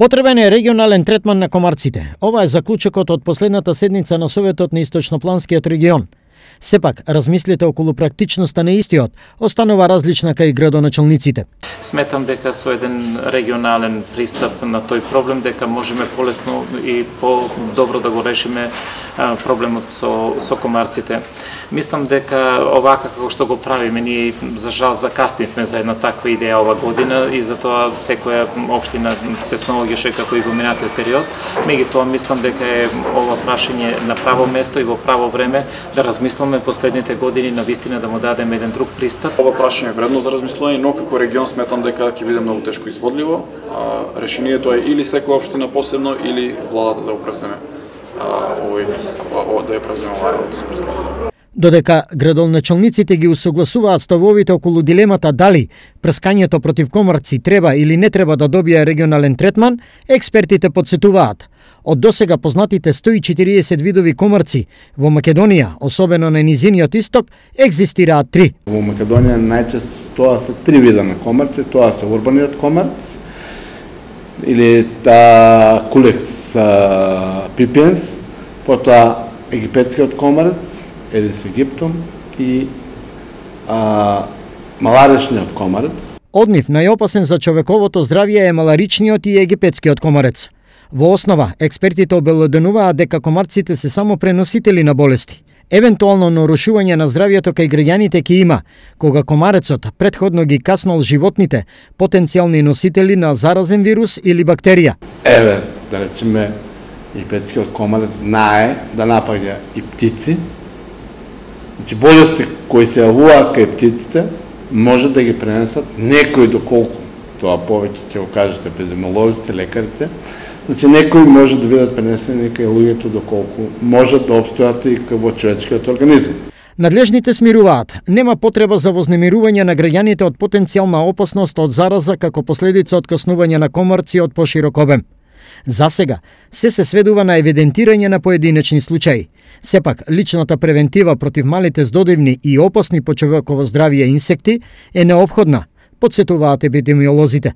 Потребен е регионален третман на комарците. Ова е заклучокот од последната седница на Советот на Источнопланскиот регион. Сепак, размислите околу практичноста на истиот останува различна кај градоначалниците. Сметам дека со еден регионален пристап на тој проблем дека можеме полесно и по-добро да го решиме проблемот со комарците. Мислам дека овака како што го правиме, ние за жал закаснивме за една таква идеја ова година и затоа секоја општина се снаоѓаше како и во минатиот период. Меѓутоа мислам дека е ова прашање на право место и во право време да размислиме во следните години на вистина да му дадеме еден друг пристап. Ова прашање е вредно за размислување, но како регион сметам дека ќе биде многу тешко изводливо. Решението е или секоја општина посебно или владата да го преземе да ја преземе оваа работа. Додека градоначалниците ги усогласуваат ставовите околу дилемата дали прскањето против комарци треба или не треба да добие регионален третман, експертите подсетуваат. Од досега познатите 140 видови комарци во Македонија, особено на низиниот исток, екзистираат 3. Во Македонија најчесто тоа се 3 вида на комарци, тоа се урбаниот комарц или Culex pipiens, потоа египетскиот комарец Aedes aegyptum и маларичниот комарец. Од нив најопасен за човековото здравје е маларичниот и египетскиот комарец. Во основа, експертите обелоденуваат дека комарците се само преносители на болести. Евентуално нарушување на здравјето кај граѓаните ќе има, кога комарецот претходно ги каснал животните, потенцијални носители на заразен вирус или бактерија. Еве, да речеме, египетскиот комарец знае да напаѓа и птици. Значи, болести кои се јавуваат кај птиците може да ги пренесат некои доколку, тоа повеќе ќе го кажат епидемиолозите, лекарите, значи некои може да бидат пренесени кај луѓето доколку можат да обстојат и во човечкиот организам. Надлежните смируваат, нема потреба за вознемирување на граѓаните од потенцијална опасност од зараза како последица од каснување на комарци од поширок обем. За сега, се сведува на евидентирање на поединечни случаи. Сепак, личната превентива против малите здодевни и опасни по човеково здравје инсекти е неопходна, подсетуваат епидемиолозите.